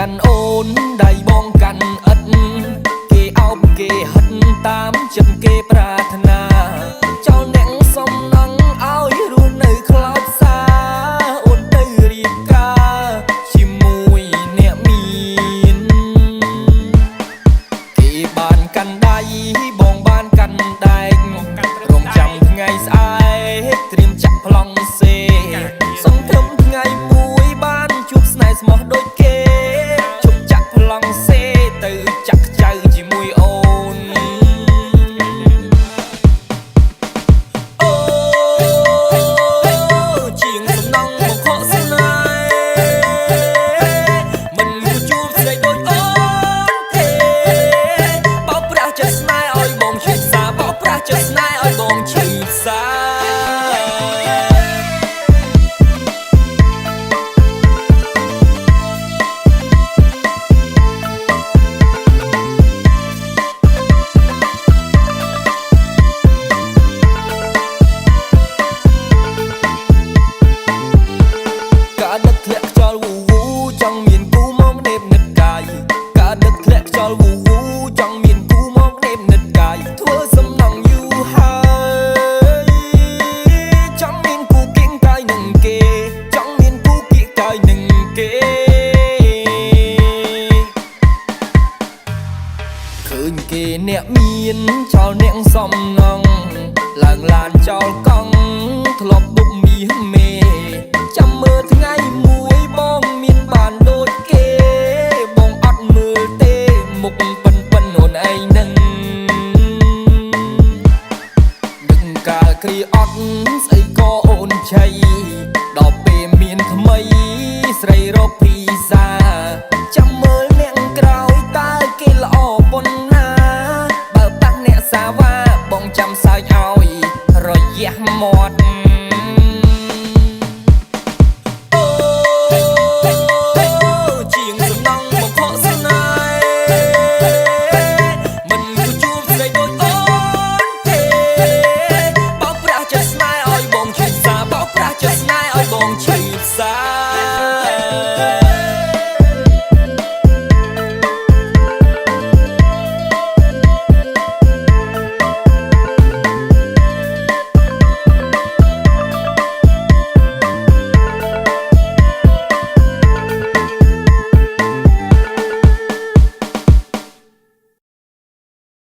កាន់អូនដៃបងកាន់ឥតគេអោបគេហិតតាមចិត្តគេប្រាថ្នាចោលអ្នកសំណងឲ្យរស់នៅខ្លោចសាអូនទៅរៀបការជាមួយអ្នកមានគេបានកាន់ដៃបងបានកាន់ដែករងចាំថ្ងៃស្អែកត្រៀមចាក់ប្លង់សេសង្ឃឹមថ្ងៃមួយបានជួបស្នេហ៍ស្មោះដូចគេជប់ចាក់ប្លង់សេទៅចាក់ខ្ចៅជាមួយអូនអូជាងសំណងមកខកស្នេហ៍មិនគួរជួបស្រីដូចអូនទេបោកប្រាស់ចិត្តស្នេហ៍ឲ្យបងឈឺផ្សាបោកប្រាស់ចិត្តស្នេហ៍ឲ្យបងឈឺផ្សាដឹកធ្លាក់ខ្យល់វូវូចង់មានគូមកដេបនិតកាយការដឹកធ្លាក់ខ្យល់វូវូចង់មានគូមកដេបនិតកាយធ្វើសំណងយូរហើយចង់មានគូគៀងកាយនឹងគេចង់មានគូគៀងកាយនឹងគេឃើញគេអ្នកមានចោលអ្នកសំណងឡើងឡានចោលកង់ធ្លាប់បុកមាសមេចាំមើលថ្ងៃមួយបងមានបានដូចគេបងអត់មើលទេមុខប៉ិនប៉ិនអូនឯងនឹងដឹកកាលគ្រាអត់ស្អីក៏អូនឆៃដល់ពេលមានថ្មីស្រីរកភីសាចាំមើលអ្នកក្រោយតើគេល្អប៉ុណ្ណាបើប៉ះអ្នកសាវ៉ាបងចាំសើចឲ្យរយះមាត់just night, I won't